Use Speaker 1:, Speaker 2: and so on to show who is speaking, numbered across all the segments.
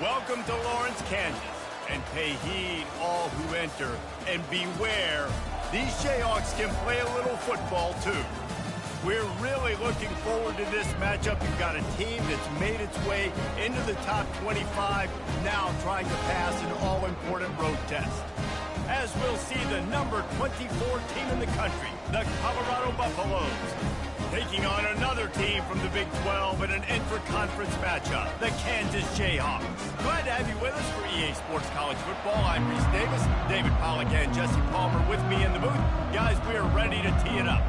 Speaker 1: Welcome to Lawrence, Kansas, and pay heed all who enter, and beware, these Jayhawks can play a little football too. We're really looking forward to this matchup. You've got a team that's made its way into the top 25, now trying to pass an all-important road test. As we'll see the number 24 team in the country, the Colorado Buffaloes, taking on another team from the Big 12 in an intra-conference matchup, the Kansas Jayhawks. Glad to have you with us for EA Sports College Football. I'm Reese Davis, David Pollack and Jesse Palmer with me in the booth. Guys, we are ready to tee it up.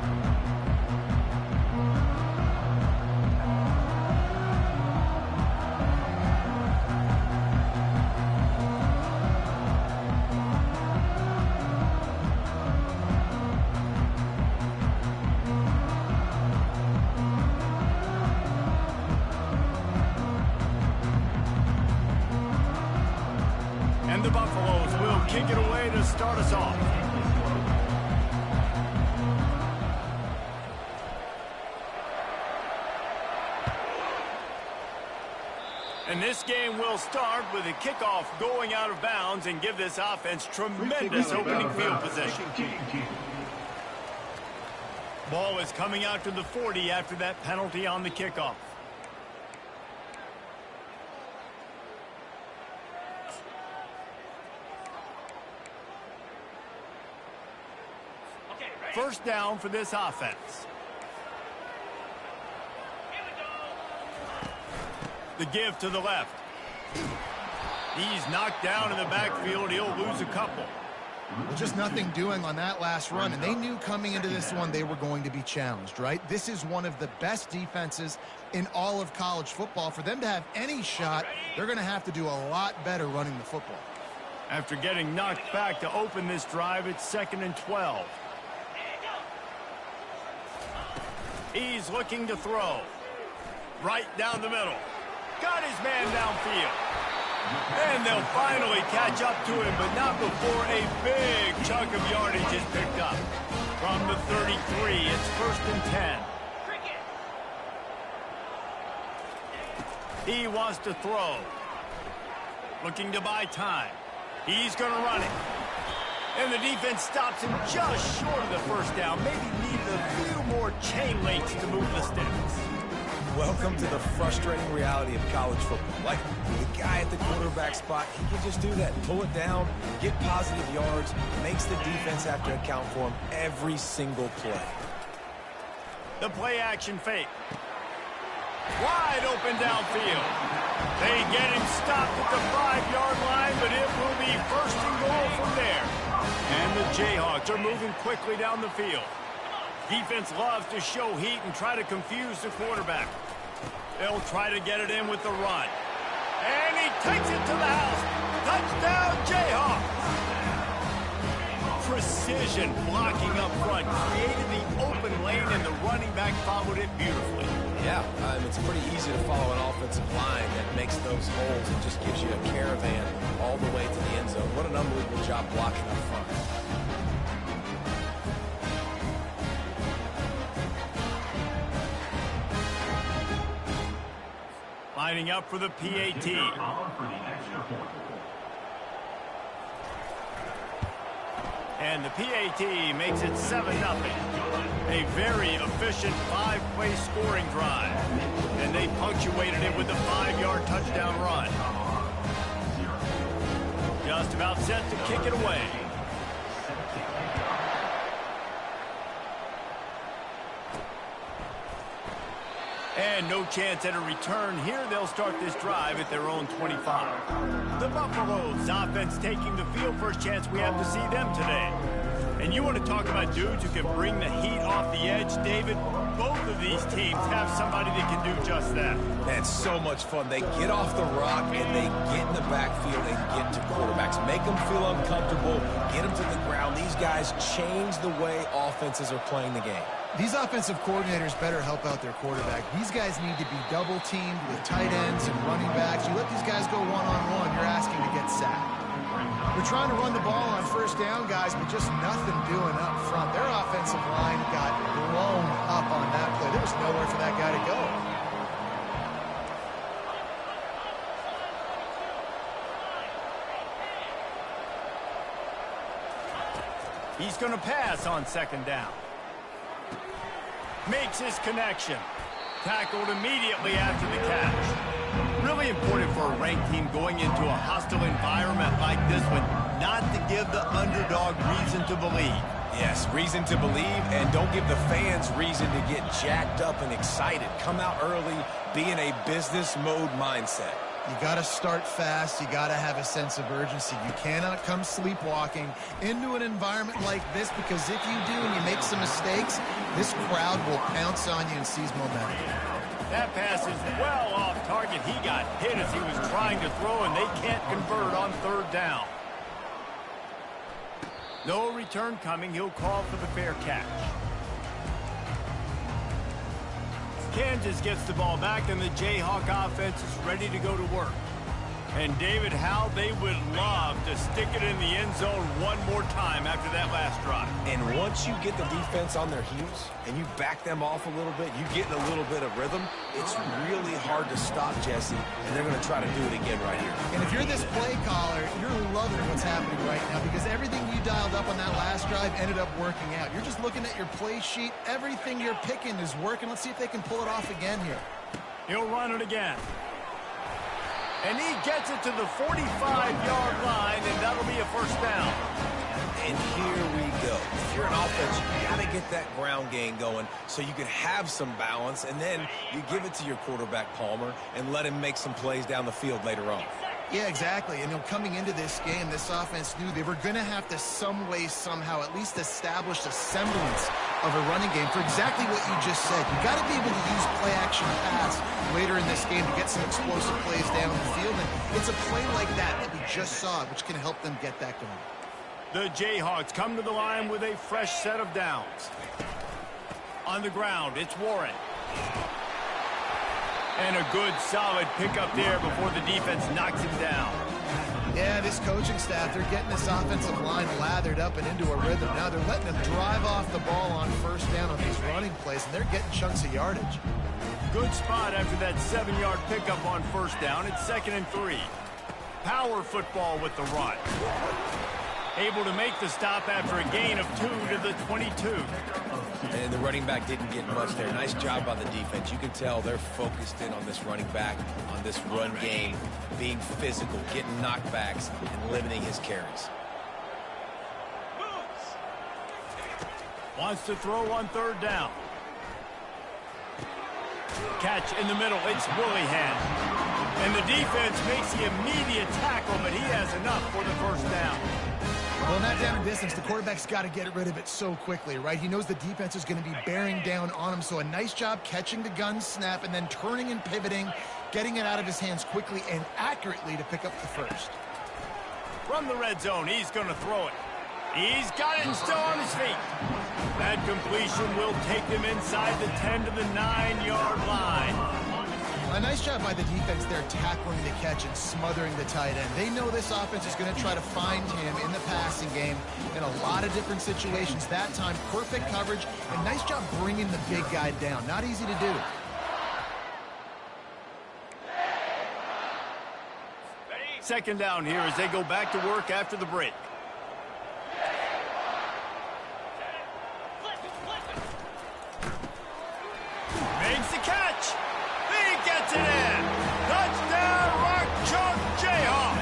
Speaker 1: And the Buffaloes will kick it away to start us off. And this game will start with a kickoff going out of bounds and give this offense tremendous opening field possession. Ball is coming out to the 40 after that penalty on the kickoff. First down for this offense. The give to the left. He's knocked down in the backfield. He'll lose a couple.
Speaker 2: Well, just nothing doing on that last run, and they knew coming into this one they were going to be challenged, right? This is one of the best defenses in all of college football. For them to have any shot, they're going to have to do a lot better running the football.
Speaker 1: After getting knocked back to open this drive, it's 2nd and 12. He's looking to throw. Right down the middle. Got his man downfield. And they'll finally catch up to him, but not before a big chunk of yardage is picked up. From the 33, it's 1st and 10. He wants to throw. Looking to buy time. He's going to run it. And the defense stops him just short of the first down. Maybe needed a few more chain links to move the sticks.
Speaker 3: Welcome to the frustrating reality of college football. Like, the guy at the quarterback spot, he can just do that. Pull it down, get positive yards, makes the defense have to account for him every single play.
Speaker 1: The play action fake. Wide open downfield. They get him stopped at the 5-yard line, but it will be 1st and goal from there. And the Jayhawks are moving quickly down the field. Defense loves to show heat and try to confuse the quarterback. They'll try to get it in with the run. And he takes it to the house. Touchdown, Jayhawks! Precision blocking up front created the open lane, and the running back followed it beautifully.
Speaker 3: Yeah, it's pretty easy to follow an offensive line that makes those holes and just gives you a caravan all the way to the end zone. What an unbelievable job blocking up front.
Speaker 1: Lining up for the PAT. And the PAT makes it 7-0. A very efficient 5-play scoring drive. And they punctuated it with a 5-yard touchdown run. Just about set to kick it away. And no chance at a return here. They'll start this drive at their own 25. The Buffaloes offense taking the field. First chance we have to see them today. And you want to talk about dudes who can bring the heat off the edge, David? Both of these teams have somebody that can do just that.
Speaker 3: Man, it's so much fun. They get off the rock and they get in the backfield and get to quarterbacks. Make them feel uncomfortable. Get them to the ground. These guys change the way offenses are playing the game.
Speaker 2: These offensive coordinators better help out their quarterback. These guys need to be double-teamed with tight ends and running backs. You let these guys go one-on-one, you're asking to get sacked. They're trying to run the ball on first down, guys, but just nothing doing up front. Their offensive line got blown up on that play. There was nowhere for that guy to go.
Speaker 1: He's going to pass on second down. Makes his connection. Tackled immediately after the catch. Really important for a ranked team going into a hostile environment like this one, not to give the underdog reason to believe.
Speaker 3: Yes, reason to believe, and don't give the fans reason to get jacked up and excited. Come out early, be in a business mode mindset.
Speaker 2: You got to start fast. You got to have a sense of urgency. You cannot come sleepwalking into an environment like this, because if you do and you make some mistakes, this crowd will pounce on you and seize momentum.
Speaker 1: That pass is well off target. He got hit as he was trying to throw, and they can't convert on third down. No return coming. He'll call for the fair catch. Kansas gets the ball back, and the Jayhawk offense is ready to go to work. And David, how they would love to stick it in the end zone one more time after that last drive.
Speaker 3: And once you get the defense on their heels and you back them off a little bit, you get in a little bit of rhythm, it's really hard to stop, Jesse, and they're going to try to do it again right here.
Speaker 2: And if you're this play caller, you're loving what's happening right now, because everything you dialed up on that last drive ended up working out. You're just looking at your play sheet. Everything you're picking is working. Let's see if they can pull it off again here.
Speaker 1: He'll run it again. And he gets it to the 45-yard line, and that'll be a first down.
Speaker 3: And here we go. If you're an offense, you got to get that ground game going so you can have some balance, and then you give it to your quarterback, Palmer, and let him make some plays down the field later on.
Speaker 2: Yeah, exactly. And coming into this game, this offense knew they were going to have to some way, somehow, at least establish a semblance of a running game for exactly what you just said. You got to be able to use play-action pass later in this game to get some explosive plays down the field. And it's a play like that we just saw, which can help them get that going.
Speaker 1: The Jayhawks come to the line with a fresh set of downs. On the ground, it's Warren. And a good, solid pickup there before the defense knocks him down.
Speaker 2: Yeah, this coaching staff, they're getting this offensive line lathered up and into a rhythm. Now they're letting them drive off the ball on first down on these running plays, and they're getting chunks of yardage.
Speaker 1: Good spot after that 7-yard pickup on first down. It's 2nd and 3. Power football with the run. Able to make the stop after a gain of 2 to the 22.
Speaker 3: And the running back didn't get much there. Nice job by the defense. You can tell they're focused in on this running back, on this run game, being physical, getting knockbacks, and limiting his carries.
Speaker 1: Wants to throw on third down. Catch in the middle. It's Willihan. And the defense makes the immediate tackle, but he has enough for the first down.
Speaker 2: Well, in that down and distance, the quarterback's got to get rid of it so quickly, right? He knows the defense is going to be bearing down on him, so a nice job catching the gun snap and then turning and pivoting, getting it out of his hands quickly and accurately to pick up the first.
Speaker 1: From the red zone, he's going to throw it. He's got it and still on his feet. That completion will take him inside the 10 to the 9-yard line.
Speaker 2: A nice job by the defense there, tackling the catch and smothering the tight end. They know this offense is going to try to find him in the passing game in a lot of different situations. That time, perfect coverage, and nice job bringing the big guy down. Not easy to do.
Speaker 1: Second down here as they go back to work after the break. Makes the catch. He gets it in. Touchdown, Rock Chalk Jayhawk.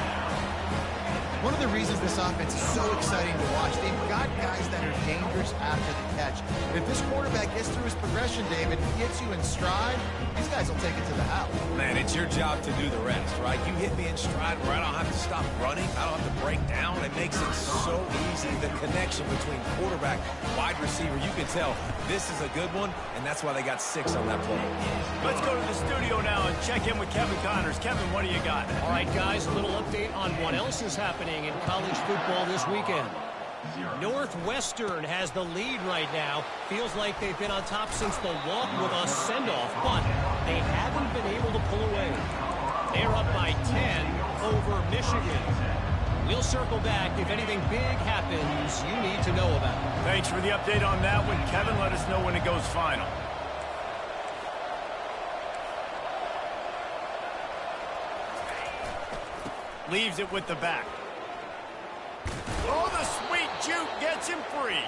Speaker 2: One of the reasons this offense is so exciting to watch, they've got guys that are dangerous after the catch. If this quarterback gets through his progression, David, he gets you in stride, these guys will take it to the house.
Speaker 3: Man, it's your job to do the rest, right? You hit me in stride where I don't have to stop running. I don't have to break down. It makes it so easy. The connection between quarterback, wide receiver, you can tell this is a good one, and that's why they got 6 on that play.
Speaker 1: Let's go to the studio now and check in with Kevin Connors. Kevin, what do you got?
Speaker 4: All right, guys, a little update on what else is happening in college football this weekend. Northwestern has the lead right now. Feels like they've been on top since the walk with a send-off, but they haven't been able to pull away. They're up by 10 over Michigan. We'll circle back if anything big happens you need to know about.
Speaker 1: Thanks for the update on that one, Kevin. Let us know when it goes final. Leaves it with the back. Oh, the sweet juke gets gets him free.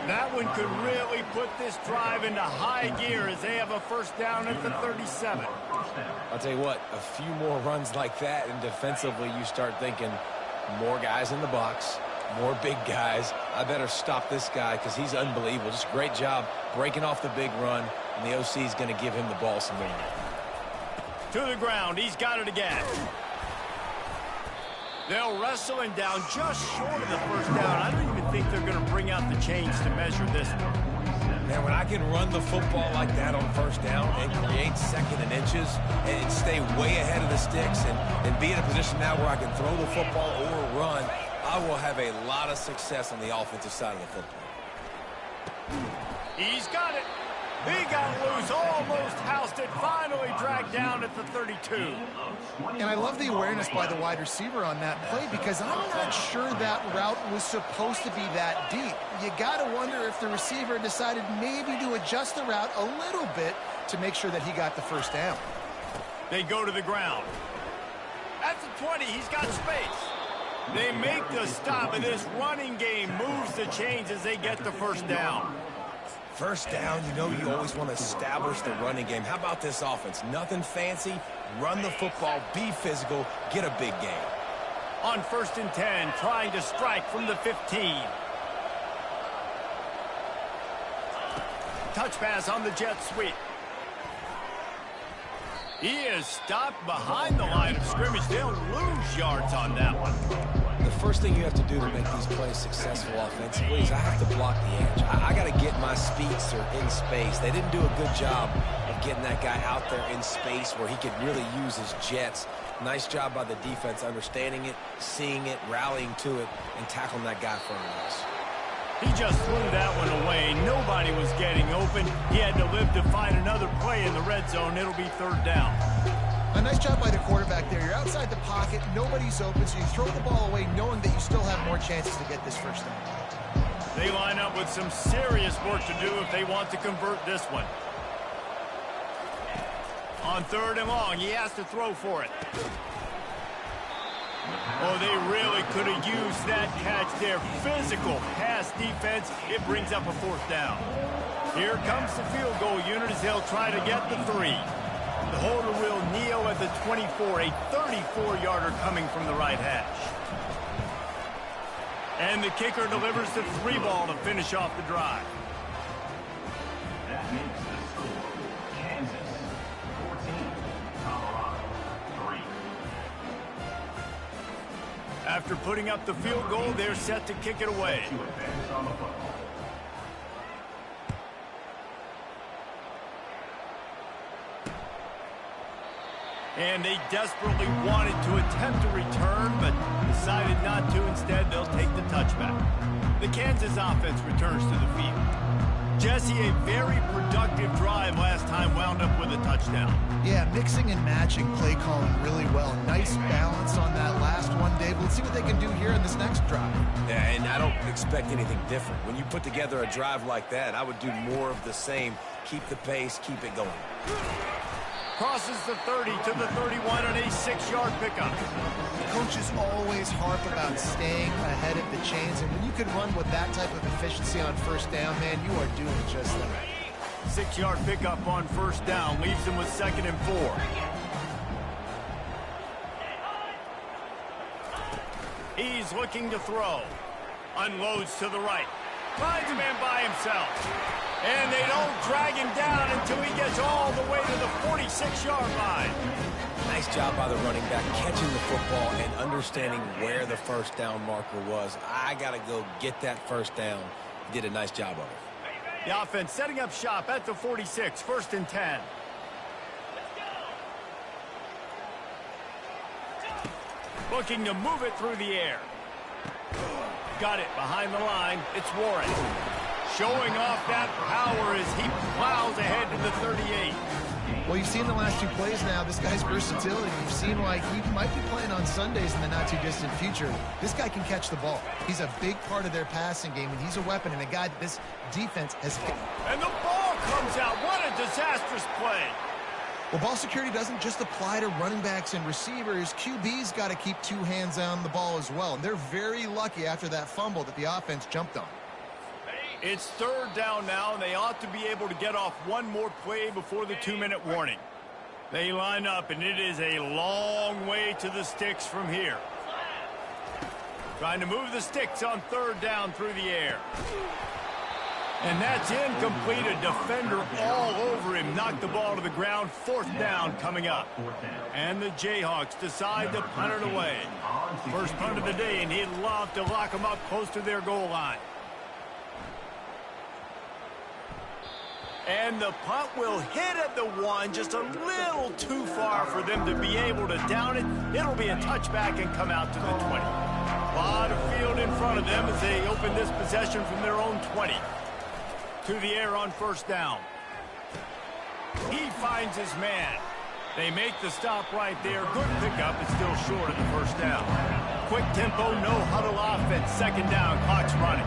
Speaker 1: That one could really put this drive into high gear as they have a first down at the 37.
Speaker 3: I'll tell you what, a few more runs like that, and defensively you start thinking more guys in the box, more big guys. I better stop this guy because he's unbelievable. Just a great job breaking off the big run, and the OC is going to give him the ball some more.
Speaker 1: To the ground. He's got it again. They'll wrestle him down just short of the first down. I don't even think they're going to bring out the chains to measure this one.
Speaker 3: Man, when I can run the football like that on first down and create second and inches and stay way ahead of the sticks and be in a position now where I can throw the football or run, I will have a lot of success on the offensive side of the football.
Speaker 1: He's got it. He got loose, almost housed it, finally dragged down at the 32.
Speaker 2: And I love the awareness by the wide receiver on that play because I'm not sure that route was supposed to be that deep. You got to wonder if the receiver decided maybe to adjust the route a little bit to make sure that he got the first down.
Speaker 1: They go to the ground. At the 20, he's got space. They make the stop, and this running game moves the chains as they get the first down.
Speaker 3: First down, you know you always want to establish the running game. How about this offense? Nothing fancy. Run the football, be physical, get a big gain.
Speaker 1: On 1st and 10, trying to strike from the 15. Touch pass on the jet sweep. He is stopped behind the line of scrimmage. They'll lose yards on that one.
Speaker 3: The first thing you have to do to make these plays successful offensively is I have to block the edge. I got to get my speedster in space. They didn't do a good job of getting that guy out there in space where he could really use his jets. Nice job by the defense understanding it, seeing it, rallying to it, and tackling that guy for a loss.
Speaker 1: He just threw that one away. Nobody was getting open. He had to live to find another play in the red zone. It'll be 3rd down.
Speaker 2: A nice job by the quarterback there. You're outside the pocket, nobody's open, so you throw the ball away knowing that you still have more chances to get this first down.
Speaker 1: They line up with some serious work to do if they want to convert this one. On 3rd and long, he has to throw for it. Oh, they really could have used that catch there. Physical pass defense. It brings up a 4th down. Here comes the field goal unit as they'll try to get the 3. The holder will kneel at the 24, a 34-yarder coming from the right hash. And the kicker delivers the 3 ball to finish off the drive.
Speaker 5: That makes the score Kansas 14, Colorado 3.
Speaker 1: After putting up the field goal, they're set to kick it away.
Speaker 5: To advance on the football.
Speaker 1: And they desperately wanted to attempt a return, but decided not to. Instead, they'll take the touchback. The Kansas offense returns to the field. Jesse, a very productive drive last time wound up with a touchdown.
Speaker 2: Yeah, mixing and matching play calling really well. Nice balance on that last one, Dave. Let's see what they can do here in this next drive.
Speaker 3: Yeah, and I don't expect anything different. When you put together a drive like that, I would do more of the same. Keep the pace, keep it going.
Speaker 1: Crosses the 30 to the 31 on a 6-yard pickup.
Speaker 2: Coaches always harp about staying ahead of the chains, and when you can run with that type of efficiency on first down, man, you are doing just that.
Speaker 1: 6-yard pickup on first down leaves them with 2nd and 4. He's looking to throw. Unloads to the right. Finds a man by himself. And they don't drag him down until he gets all the way to the 46-yard line.
Speaker 3: Nice job by the running back catching the football and understanding where the first down marker was. I got to go get that first down. He did a nice job of it.
Speaker 1: The offense setting up shop at the 46, 1st and 10. Looking to move it through the air. Got it behind the line. It's Warren. Showing off that power as he plows ahead to the 38.
Speaker 2: Well, you've seen the last 2 plays now. This guy's versatility. You've seen like he might be playing on Sundays in the not-too-distant future. This guy can catch the ball. He's a big part of their passing game, and he's a weapon and a guy that this defense has.
Speaker 1: And the ball comes out. What a disastrous play.
Speaker 2: Well, ball security doesn't just apply to running backs and receivers. QB's got to keep 2 hands on the ball as well. And they're very lucky after that fumble that the offense jumped on.
Speaker 1: It's third down now, and they ought to be able to get off one more play before the 2-minute warning. They line up, and it is a long way to the sticks from here. Trying to move the sticks on third down through the air. And that's incomplete. A defender all over him. Knocked the ball to the ground. Fourth down coming up. And the Jayhawks decide to punt it away. First punt of the day, and he'd love to lock them up close to their goal line. And the punt will hit at the 1, just a little too far for them to be able to down it. It'll be a touchback and come out to the 20. A lot of field in front of them as they open this possession from their own 20. To the air on first down. He finds his man. They make the stop right there. Good pickup. It's still short of the first down. Quick tempo, no huddle offense. Second down, clock's running.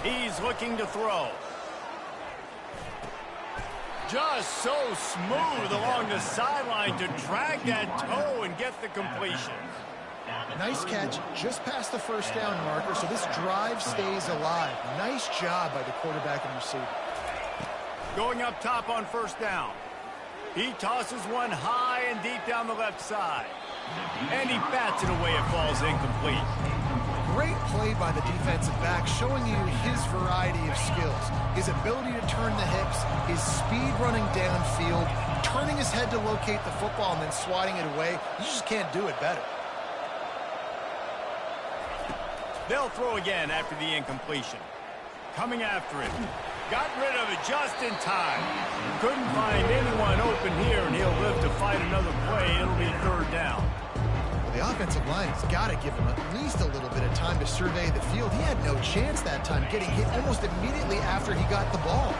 Speaker 1: He's looking to throw. Just so smooth along the sideline to drag that toe and get the completion.
Speaker 2: Nice catch just past the first down marker, so this drive stays alive. Nice job by the quarterback and receiver.
Speaker 1: Going up top on first down. He tosses one high and deep down the left side. And he bats it away. It falls incomplete.
Speaker 2: Great play by the defensive back, showing you his variety of skills. His ability to turn the hips, his speed running downfield, turning his head to locate the football and then swatting it away. You just can't do it better.
Speaker 1: They'll throw again after the incompletion. Coming after it. Got rid of it just in time. Couldn't find anyone open here, and he'll live to fight another play. It'll be third down.
Speaker 2: Well, the offensive line has got to give him at least a little bit of time to survey the field. He had no chance that time, getting hit almost immediately after he got the ball.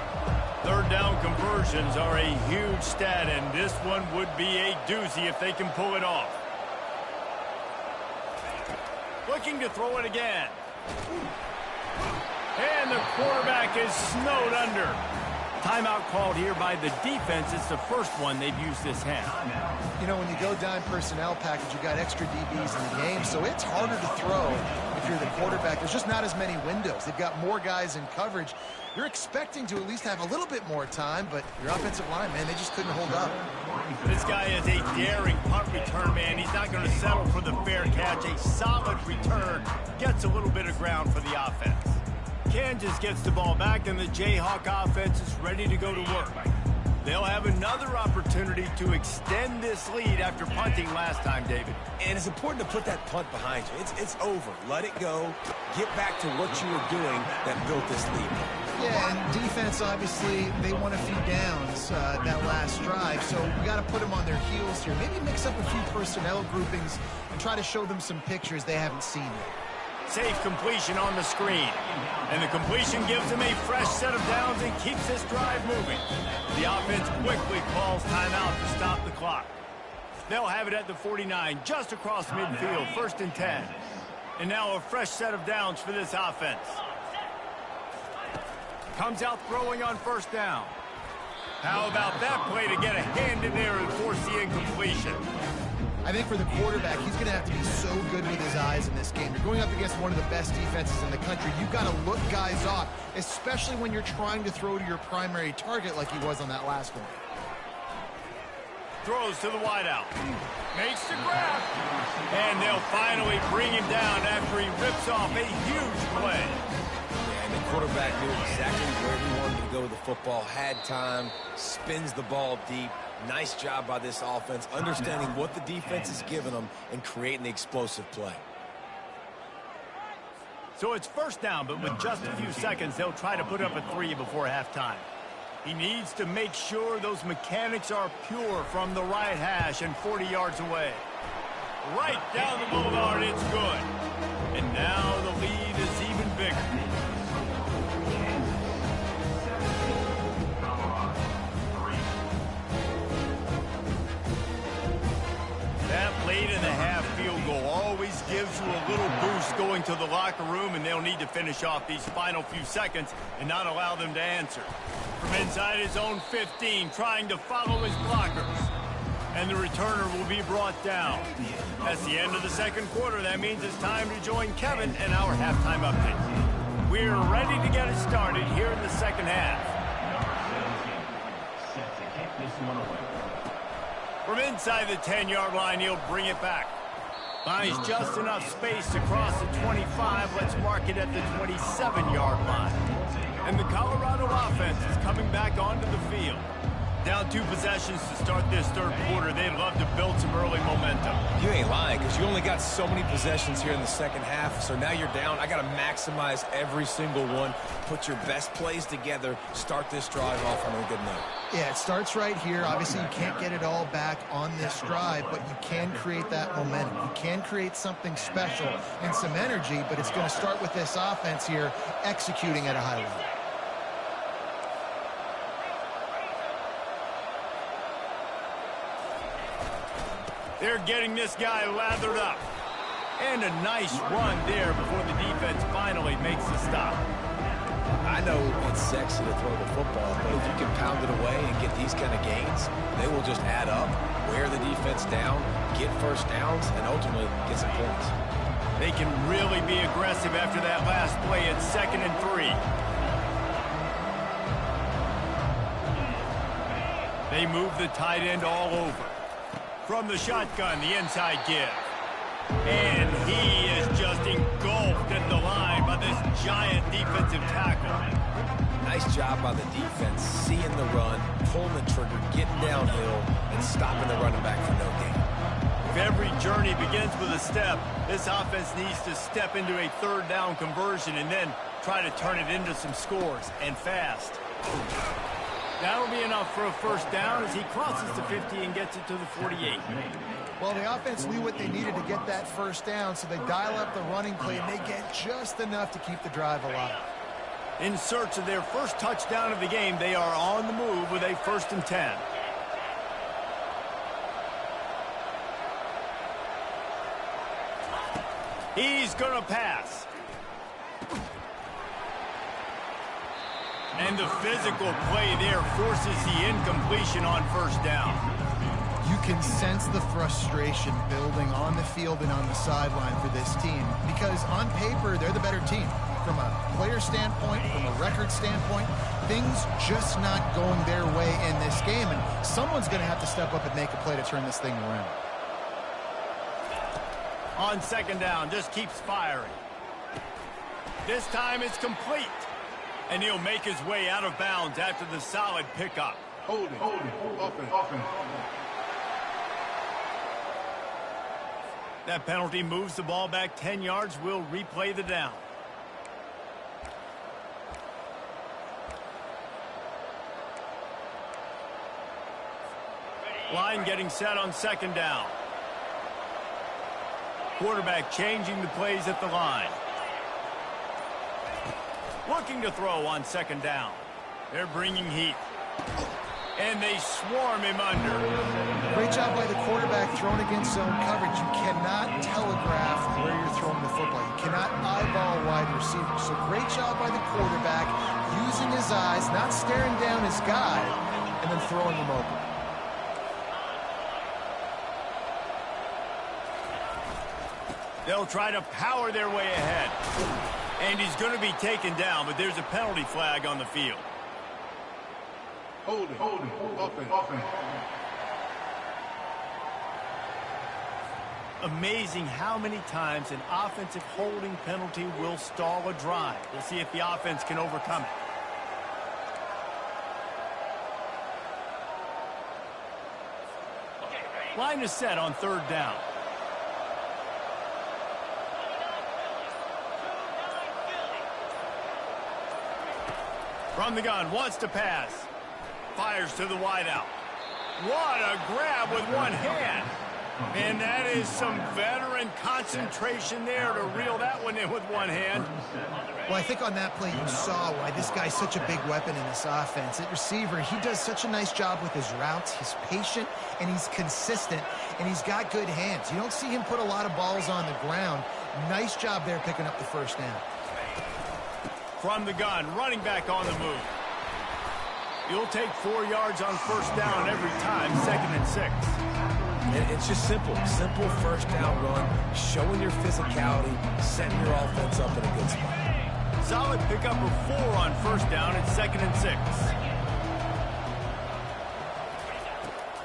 Speaker 1: Third down conversions are a huge stat, and this one would be a doozy if they can pull it off. Looking to throw it again. And the quarterback is snowed under. Timeout called here by the defense. It's the first one they've used this half.
Speaker 2: You know, when you go dime personnel package, you got extra DBs in the game, so it's harder to throw if you're the quarterback. There's just not as many windows. They've got more guys in coverage. You're expecting to at least have a little bit more time, but your offensive line, man, they just couldn't hold up.
Speaker 1: This guy is a daring punt return, man. He's not going to settle for the fair catch. A solid return gets a little bit of ground for the offense. Kansas gets the ball back, and the Jayhawk offense is ready to go to work. They'll have another opportunity to extend this lead after punting last time, David.
Speaker 3: And it's important to put that punt behind you. It's over. Let it go. Get back to what you were doing that built this lead.
Speaker 2: Yeah, and defense, obviously, they won a few downs that last drive, so we got to put them on their heels here. Maybe mix up a few personnel groupings and try to show them some pictures they haven't seen yet.
Speaker 1: Safe completion on the screen. And the completion gives them a fresh set of downs and keeps this drive moving. The offense quickly calls timeout to stop the clock. They'll have it at the 49, just across midfield, 1st and 10. And now a fresh set of downs for this offense. Comes out throwing on first down. How about that play to get a hand in there and force the incompletion?
Speaker 2: I think for the quarterback, he's going to have to be so good with his eyes in this game. You're going up against one of the best defenses in the country. You've got to look guys off, especially when you're trying to throw to your primary target like he was on that last one.
Speaker 1: Throws to the wideout. Makes the grab. And they'll finally bring him down after he rips off a huge play.
Speaker 3: And the quarterback knew exactly where he wanted to go with the football, had time, spins the ball deep. Nice job by this offense, understanding what the defense is giving them and creating the explosive play.
Speaker 1: So it's first down, but with just a few seconds, they'll try to put up a 3 before halftime. He needs to make sure those mechanics are pure from the right hash and 40 yards away. Right down the boulevard, it's good. And now the lead is even bigger. That late in the half field goal always gives you a little boost going to the locker room, and they'll need to finish off these final few seconds and not allow them to answer. From inside his own 15, trying to follow his blockers. And the returner will be brought down. That's the end of the second quarter. That means it's time to join Kevin and our halftime update. we're ready to get it started here in the second half.
Speaker 5: Number 17, set to kick this one away.
Speaker 1: From inside the 10-yard line, he'll bring it back. Finds just enough space to cross the 25. Let's mark it at the 27-yard line. And the Colorado offense is coming back onto the field. Down 2 possessions to start this third quarter. They'd love to build some early momentum.
Speaker 3: You ain't lying, because you only got so many possessions here in the second half, so now you're down. I got to maximize every single one, put your best plays together, start this drive off on a good note.
Speaker 2: Yeah, it starts right here. Obviously, you can't get it all back on this drive, but you can create that momentum. You can create something special and some energy, but it's going to start with this offense here executing at a high level.
Speaker 1: They're getting this guy lathered up. And a nice run there before the defense finally makes the stop.
Speaker 3: I know it's sexy to throw the football, but if you can pound it away and get these kind of gains, they will just add up, wear the defense down, get first downs, and ultimately get some points.
Speaker 1: They can really be aggressive after that last play at 2nd and 3. They move the tight end all over. From the shotgun, the inside give. And he is just engulfed at the line by this giant defensive tackle.
Speaker 3: Nice job by the defense, seeing the run, pulling the trigger, getting downhill, and stopping the running back for no gain.
Speaker 1: If every journey begins with a step, this offense needs to step into a third down conversion and then try to turn it into some scores, and fast. That'll be enough for a first down as he crosses the 50 and gets it to the 48.
Speaker 2: Well, the offense knew what they needed to get that first down, so they dial up the running play, and they get just enough to keep the drive alive.
Speaker 1: In search of their first touchdown of the game, they are on the move with a 1st and 10. He's going to pass. And the physical play there forces the incompletion on first down.
Speaker 2: You can sense the frustration building on the field and on the sideline for this team because on paper, they're the better team. From a player standpoint, from a record standpoint, things just not going their way in this game, and someone's going to have to step up and make a play to turn this thing around.
Speaker 1: On 2nd down, just keeps firing. This time it's complete. And he'll make his way out of bounds after the solid pickup.
Speaker 5: Holding, offense.
Speaker 1: That penalty moves the ball back 10 yards. We'll replay the down. Line getting set on 2nd down. Quarterback changing the plays at the line. Looking to throw on 2nd down. They're bringing heat. And they swarm him under.
Speaker 2: Great job by the quarterback throwing against zone coverage. You cannot telegraph where you're throwing the football. You cannot eyeball wide receivers. So great job by the quarterback using his eyes, not staring down his guy, and then throwing him open.
Speaker 1: They'll try to power their way ahead. And he's going to be taken down, but there's a penalty flag on the field.
Speaker 5: Holding, offense.
Speaker 1: Amazing how many times an offensive holding penalty will stall a drive. We'll see if the offense can overcome it. Line is set on 3rd down. From the gun, wants to pass. Fires to the wideout. What a grab with one hand. And that is some veteran concentration there to reel that one in with one hand.
Speaker 2: Well, I think on that play you saw why this guy's such a big weapon in this offense. At receiver, he does such a nice job with his routes. He's patient, and he's consistent, and he's got good hands. You don't see him put a lot of balls on the ground. Nice job there picking up the first down.
Speaker 1: From the gun, running back on the move. You'll take 4 yards on first down every time, 2nd and 6.
Speaker 3: It's just simple first down run, showing your physicality, setting your offense up in a good spot.
Speaker 1: Solid pickup of 4 on first down and 2nd and 6.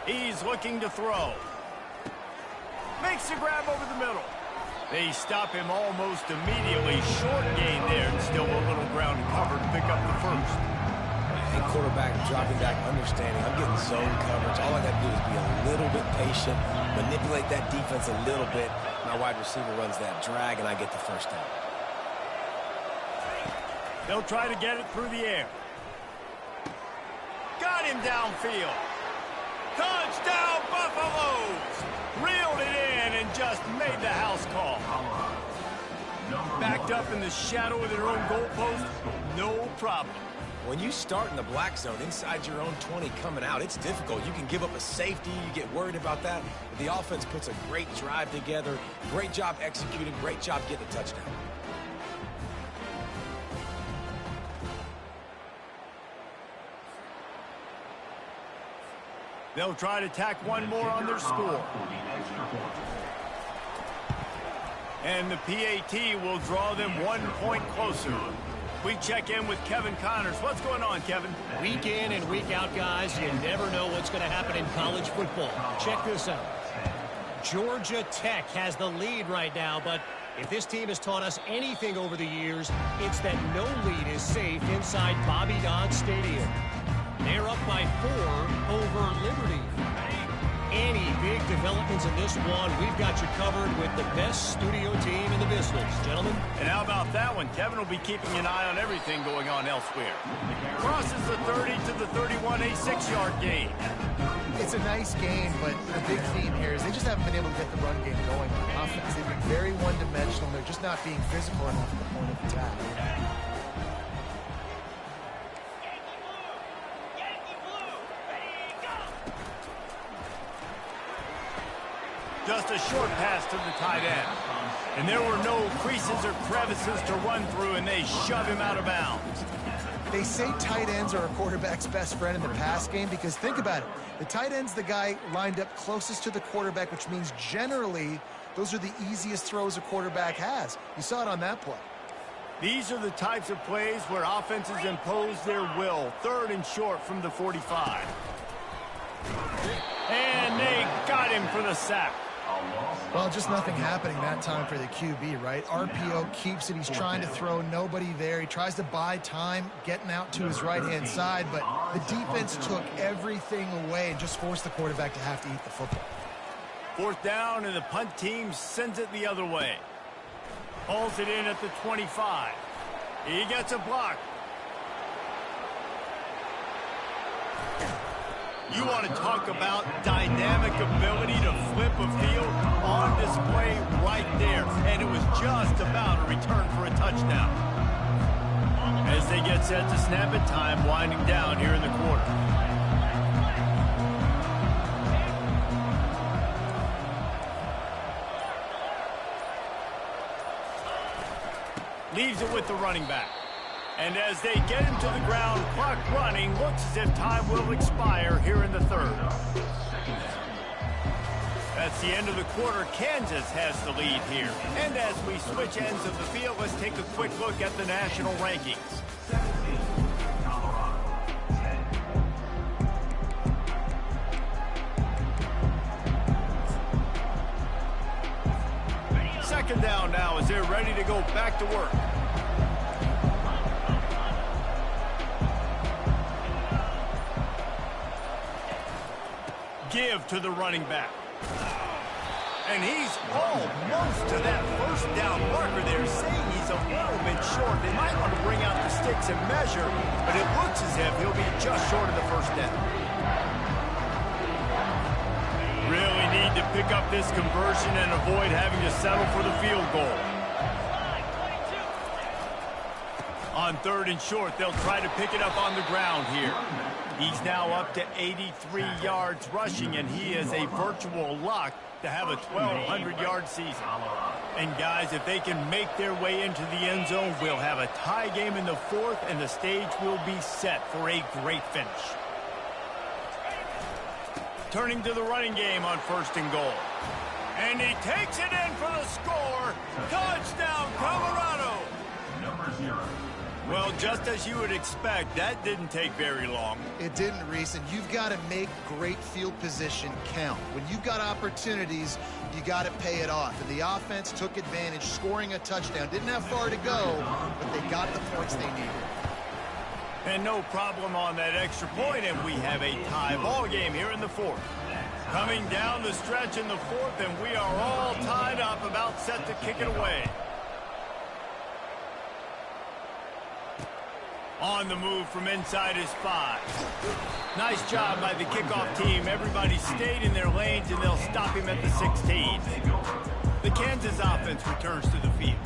Speaker 1: He's looking to throw. Makes the grab over the middle. They stop him almost immediately. Short gain there, and still a little ground covered to pick up the first.
Speaker 3: And quarterback dropping back, understanding I'm getting zone coverage. All I got to do is be a little bit patient, manipulate that defense a little bit. My wide receiver runs that drag, and I get the first down.
Speaker 1: They'll try to get it through the air. Got him downfield. Touchdown, Buffaloes! Reeled it in and just made the house call. Backed up in the shadow of their own goalpost, no problem.
Speaker 3: When you start in the black zone inside your own 20 coming out, it's difficult. You can give up a safety. You get worried about that. But the offense puts a great drive together. Great job executing. Great job getting a touchdown.
Speaker 1: They'll try to tack one more on their score. And the PAT will draw them 1 point closer. We check in with Kevin Connors. What's going on, Kevin?
Speaker 4: Week in and week out, guys, you never know what's going to happen in college football. Check this out. Georgia Tech has the lead right now, but if this team has taught us anything over the years, it's that no lead is safe inside Bobby Dodd Stadium. They're up by 4 over Liberty. Any big developments in this one, we've got you covered with the best studio team in the business, gentlemen.
Speaker 1: And how about that one? Kevin will be keeping an eye on everything going on elsewhere. Crosses the 30 to the 31, a 6-yard gain.
Speaker 2: It's a nice game, but the big theme here is they just haven't been able to get the run game going on offense. They've been very one-dimensional. They're just not being physical enough at the point of attack.
Speaker 1: Just a short pass to the tight end. And there were no creases or crevices to run through, and they shove him out of bounds.
Speaker 2: They say tight ends are a quarterback's best friend in the pass game because think about it. The tight end's the guy lined up closest to the quarterback, which means generally those are the easiest throws a quarterback has. You saw it on that play.
Speaker 1: These are the types of plays where offenses impose their will. 3rd and short from the 45. And they got him for the sack.
Speaker 2: Well, just nothing happening that time for the QB, right? RPO keeps it. He's trying to throw, nobody there. He tries to buy time, getting out to his right-hand side, but the defense took everything away and just forced the quarterback to have to eat the football.
Speaker 1: 4th down, and the punt team sends it the other way. Hauls it in at the 25. He gets a block. You want to talk about dynamic ability to flip a field on display right there. And it was just about a return for a touchdown. As they get set to snap it, time winding down here in the quarter. Leaves it with the running back. And as they get him to the ground, clock running, looks as if time will expire here in the 3rd. That's the end of the quarter. Kansas has the lead here. And as we switch ends of the field, let's take a quick look at the national rankings. Second down now as they're ready to go back to work. Give to the running back. And he's almost to that first down marker there, saying he's a little bit short. They might want to bring out the sticks and measure, but it looks as if he'll be just short of the first down. Really need to pick up this conversion and avoid having to settle for the field goal. On 3rd and short, they'll try to pick it up on the ground here. He's now up to 83 yards rushing, and he is a virtual lock to have a 1,200-yard season. And, guys, if they can make their way into the end zone, we'll have a tie game in the 4th, and the stage will be set for a great finish. Turning to the running game on 1st and goal. And he takes it in for the score. Touchdown, Colorado. Well, just as you would expect, that didn't take very long.
Speaker 2: It didn't, Reese, and you've got to make great field position count. When you've got opportunities, you got to pay it off. And the offense took advantage, scoring a touchdown. Didn't have far to go, but they got the points they needed.
Speaker 1: And no problem on that extra point, and we have a tie ball game here in the fourth. Coming down the stretch in the fourth, and we are all tied up, about set to kick it away. On the move from inside his 5. Nice job by the kickoff team. Everybody stayed in their lanes, and they'll stop him at the 16. The Kansas offense returns to the field.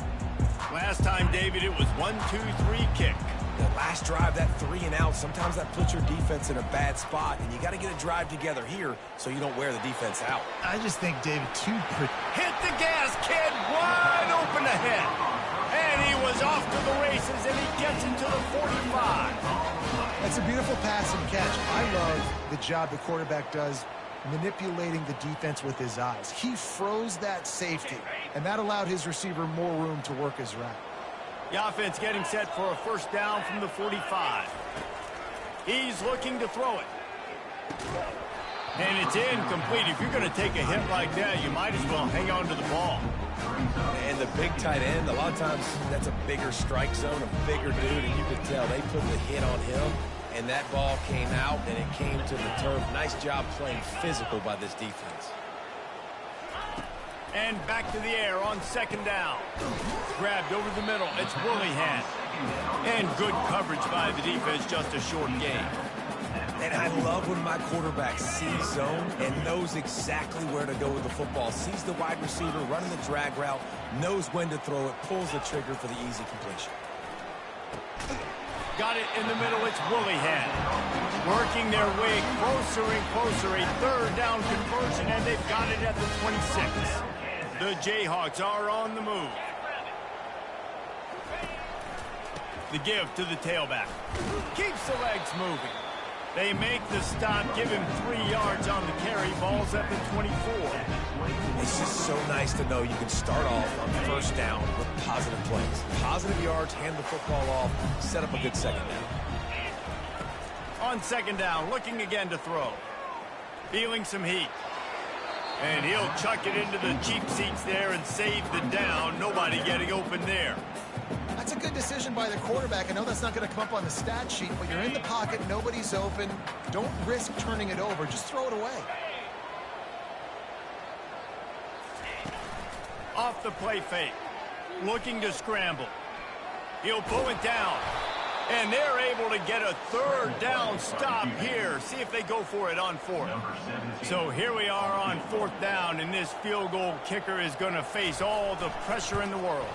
Speaker 1: Last time, David, it was 1-2-3 kick.
Speaker 3: The last drive, that 3 and out, sometimes that puts your defense in a bad spot, and you got to get a drive together here so you don't wear the defense out.
Speaker 2: I just think, David,
Speaker 1: hit the gas, kid, wide open ahead. And he was off to the races, and he gets into the 45.
Speaker 2: That's a beautiful pass and catch. I love the job the quarterback does manipulating the defense with his eyes. He froze that safety, and that allowed his receiver more room to work his route.
Speaker 1: The offense getting set for a first down from the 45. He's looking to throw it. And it's incomplete. If you're going to take a hit like that, you might as well hang on to the ball.
Speaker 3: And the big tight end, a lot of times that's a bigger strike zone, a bigger dude, and you could tell they put the hit on him, and that ball came out, and it came to the turf. Nice job playing physical by this defense.
Speaker 1: And back to the air on second down. Grabbed over the middle. It's Willingham. And good coverage by the defense, just a short gain.
Speaker 3: And I love when my quarterback sees zone and knows exactly where to go with the football. Sees the wide receiver running the drag route, knows when to throw it, pulls the trigger for the easy completion.
Speaker 1: Got it in the middle. It's Willingham. Working their way closer and closer. A third down conversion, and they've got it at the 26. The Jayhawks are on the move. The give to the tailback. Keeps the legs moving. They make the stop, give him 3 yards on the carry. Ball's at the 24.
Speaker 3: It's just so nice to know you can start off on first down with positive plays. Positive yards, hand the football off, set up a good second down.
Speaker 1: On second down, looking again to throw. Feeling some heat. And he'll chuck it into the cheap seats there and save the down. Nobody getting open there.
Speaker 2: That's a good decision by the quarterback. I know that's not going to come up on the stat sheet, but you're in the pocket, nobody's open. Don't risk turning it over. Just throw it away.
Speaker 1: Off the play fake. Looking to scramble. He'll pull it down. And they're able to get a third down stop here. See if they go for it on fourth. So here we are on fourth down, and this field goal kicker is going to face all the pressure in the world.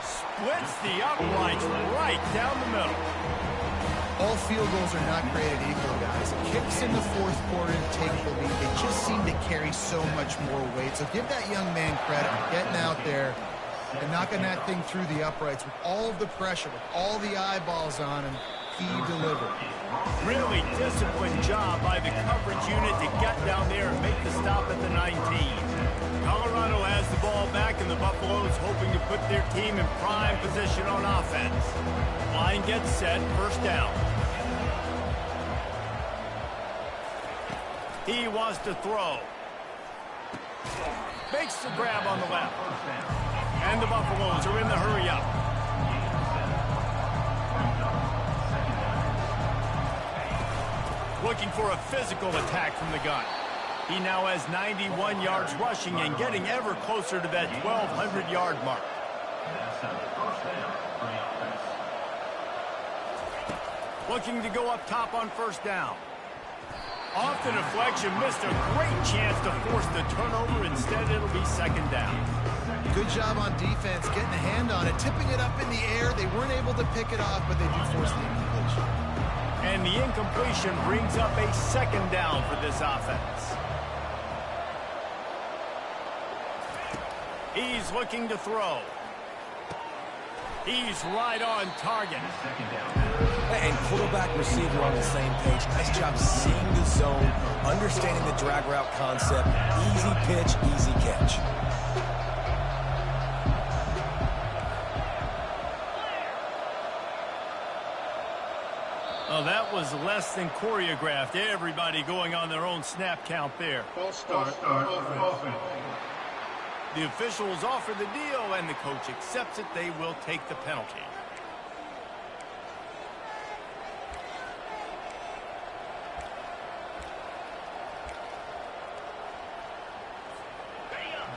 Speaker 1: Splits the uprights right down the middle.
Speaker 2: All field goals are not created equal, guys. Kicks in the fourth quarter to take the lead. They just seem to carry so much more weight. So give that young man credit for getting out there and knocking that thing through the uprights with all of the pressure, with all the eyeballs on him. He delivered.
Speaker 1: Really disciplined job by the coverage unit to get down there and make the stop at the 19. Colorado has the ball back, and the Buffaloes hoping to put their team in prime position on offense. Line gets set, first down. He wants to throw. Makes the grab on the left. And the Buffaloes are in the hurry up. Looking for a physical attack from the gun. He now has 91 yards rushing and getting ever closer to that 1,200-yard mark. Looking to go up top on first down. Off the deflection, missed a great chance to force the turnover. Instead, it'll be second down.
Speaker 2: Good job on defense, getting a hand on it, tipping it up in the air. They weren't able to pick it off, but they do force the incompletion.
Speaker 1: And the incompletion brings up a second down for this offense. He's looking to throw. He's right on target.
Speaker 3: And quarterback, receiver on the same page. Nice job seeing the zone, understanding the drag route concept. Easy pitch, easy catch.
Speaker 1: Oh, that was less than choreographed. Everybody going on their own snap count there.
Speaker 5: False start. Offense.
Speaker 1: The officials offer the deal, and the coach accepts it. They will take the penalty.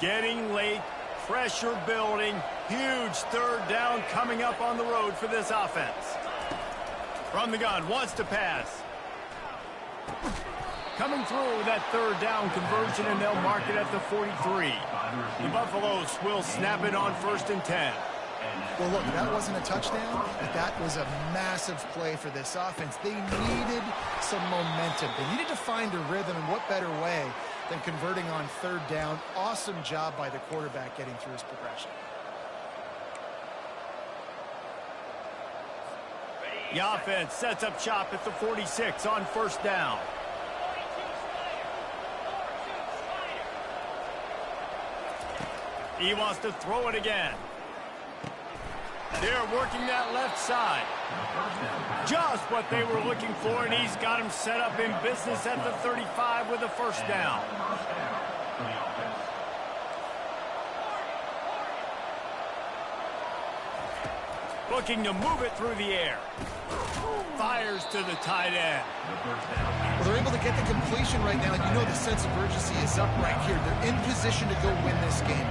Speaker 1: Getting late, pressure building, huge third down coming up on the road for this offense. From the gun, wants to pass. Coming through that third down conversion, and they'll mark it at the 43. The Buffaloes will snap it on 1st and 10.
Speaker 2: Well, look, that wasn't a touchdown, but that was a massive play for this offense. They needed some momentum. They needed to find a rhythm, and what better way than converting on 3rd down. Awesome job by the quarterback getting through his progression.
Speaker 1: The offense sets up shop at the 46 on 1st down. He wants to throw it again. They're working that left side. Just what they were looking for, and he's got him set up in business at the 35 with a 1st down. Looking to move it through the air. Fires to the tight end.
Speaker 2: Well, they're able to get the completion right now, and you know the sense of urgency is up right here. They're in position to go win this game.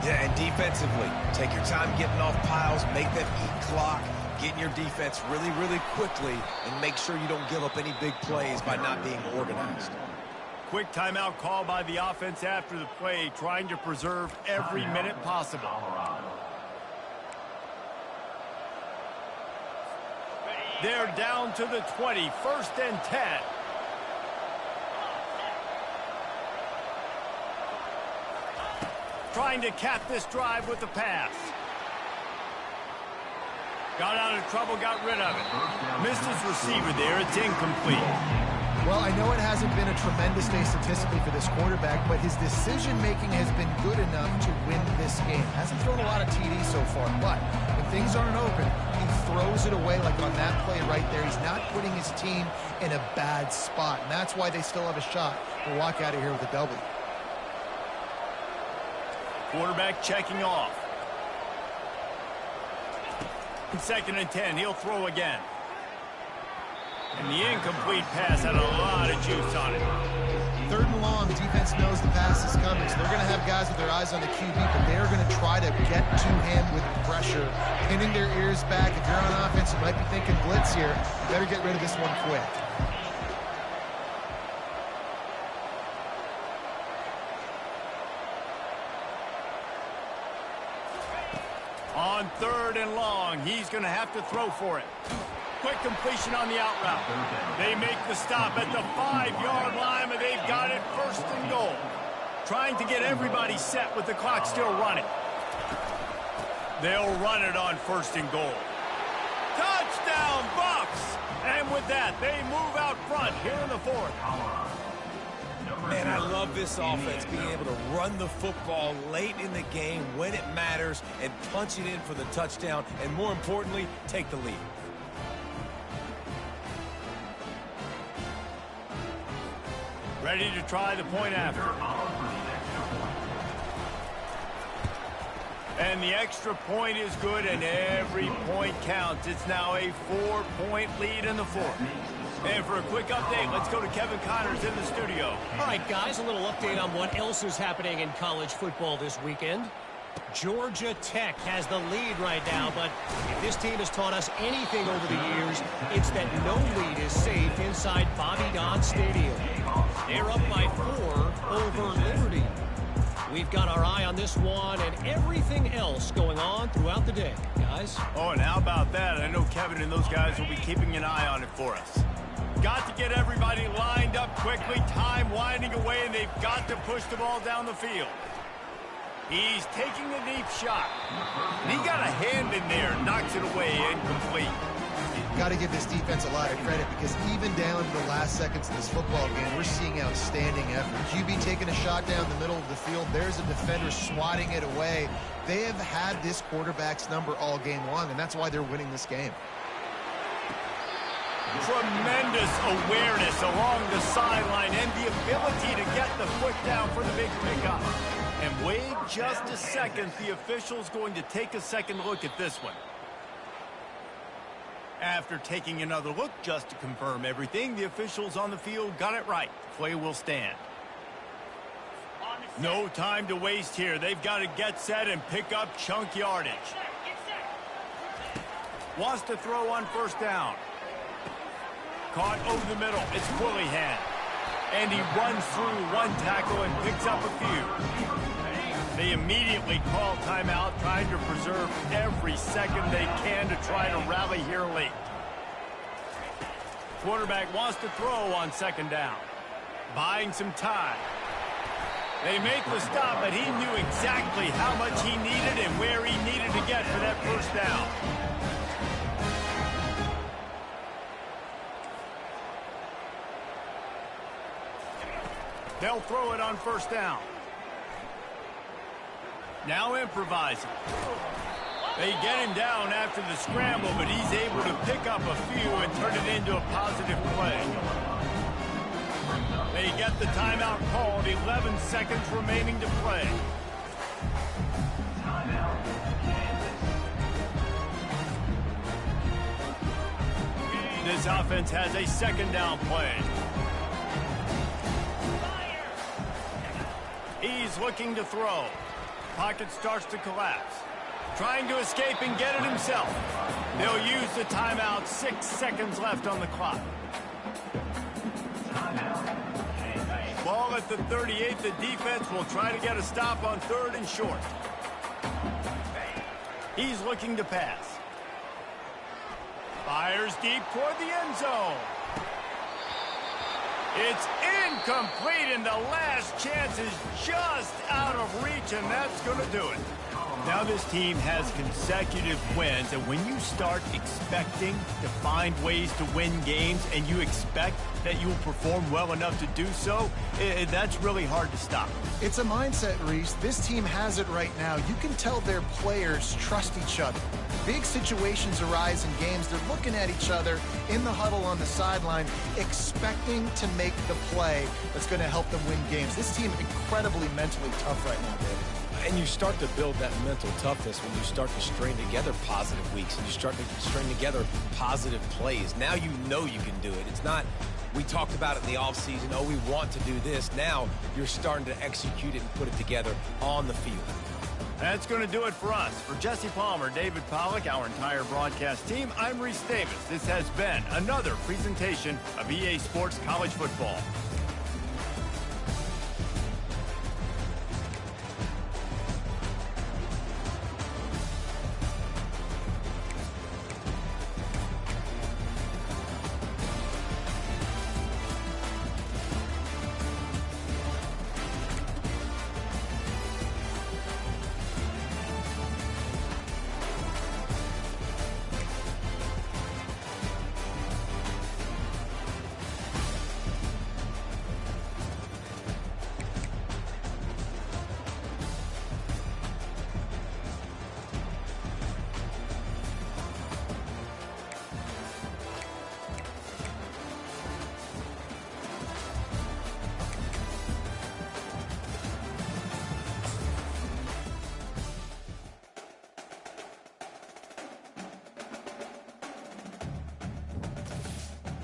Speaker 3: Yeah, and defensively, take your time getting off piles, make them eat clock, get in your defense really, really quickly, and make sure you don't give up any big plays by not being organized.
Speaker 1: Quick timeout call by the offense after the play, trying to preserve every minute possible. They're down to the 20, 1st and 10. Trying to cap this drive with the pass. Got out of trouble, got rid of it. Missed his receiver there. It's incomplete.
Speaker 2: Well, I know it hasn't been a tremendous day statistically for this quarterback, but his decision-making has been good enough to win this game. Hasn't thrown a lot of TDs so far, but when things aren't open, he throws it away like on that play right there. He's not putting his team in a bad spot, and that's why they still have a shot to walk out of here with a W.
Speaker 1: Quarterback checking off. 2nd and 10, he'll throw again. And the incomplete pass had a lot of juice on it.
Speaker 2: 3rd and long, defense knows the pass is coming, so they're going to have guys with their eyes on the QB, but they're going to try to get to him with pressure, pinning their ears back. If you're on offense, you might be thinking blitz here. You better get rid of this one quick.
Speaker 1: On 3rd and long, he's going to have to throw for it. Quick completion on the out route. They make the stop at the 5-yard line, but they've got it 1st and goal. Trying to get everybody set with the clock still running. They'll run it on 1st and goal. Touchdown, Bucs! And with that, they move out front here in the 4th.
Speaker 3: And I love this offense, being able to run the football late in the game when it matters and punch it in for the touchdown, and more importantly, take the lead.
Speaker 1: Ready to try the point after. And the extra point is good, and every point counts. It's now a 4-point lead in the 4th. And for a quick update, let's go to Kevin Connors in the studio.
Speaker 4: All right, guys, a little update on what else is happening in college football this weekend. Georgia Tech has the lead right now, but if this team has taught us anything over the years, it's that no lead is safe inside Bobby Dodd Stadium. They're up by 4 over Liberty. We've got our eye on this one and everything else going on throughout the day, guys.
Speaker 1: Oh, and how about that? I know Kevin and those guys will be keeping an eye on it for us. Got to get everybody lined up quickly, time winding away, and they've got to push the ball down the field. He's taking a deep shot. And he got a hand in there, knocks it away, incomplete.
Speaker 2: Got to give this defense a lot of credit, because even down to the last seconds of this football game, we're seeing outstanding effort. QB taking a shot down the middle of the field. There's a defender swatting it away. They have had this quarterback's number all game long, and that's why they're winning this game.
Speaker 1: Tremendous awareness along the sideline and the ability to get the foot down for the big pickup. And wait just a second. The official's going to take a second look at this one. After taking another look just to confirm everything, the officials on the field got it right. Play will stand. No time to waste here. They've got to get set and pick up chunk yardage. Wants to throw on first down. Caught over the middle. It's Willihan. And he runs through one tackle and picks up a few. They immediately call timeout, trying to preserve every second they can to try to rally here late. Quarterback wants to throw on second down. Buying some time. They make the stop, but he knew exactly how much he needed and where he needed to get for that first down. They'll throw it on first down. Now improvising. They get him down after the scramble, but he's able to pick up a few and turn it into a positive play. They get the timeout called, 11 seconds remaining to play. This offense has a second down play. He's looking to throw. Pocket starts to collapse. Trying to escape and get it himself. They'll use the timeout. 6 seconds left on the clock. Ball at the 38. The defense will try to get a stop on third and short. He's looking to pass. Fires deep toward the end zone. It's incomplete, and the last chance is just out of reach, and that's going to do it. Now this team has consecutive wins, and when you start expecting to find ways to win games and you expect that you will perform well enough to do so, that's really hard to stop.
Speaker 2: It's a mindset, Reese. This team has it right now. You can tell their players trust each other. Big situations arise in games. They're looking at each other in the huddle on the sideline, expecting to make the play that's going to help them win games. This team incredibly mentally tough right now, David.
Speaker 3: And you start to build that mental toughness when you start to string together positive weeks and you start to string together positive plays. Now you know you can do it. It's not, we talked about it in the offseason, oh, we want to do this. Now you're starting to execute it and put it together on the field.
Speaker 1: That's going to do it for us. For Jesse Palmer, David Pollack, our entire broadcast team, I'm Reese Davis. This has been another presentation of EA Sports College Football.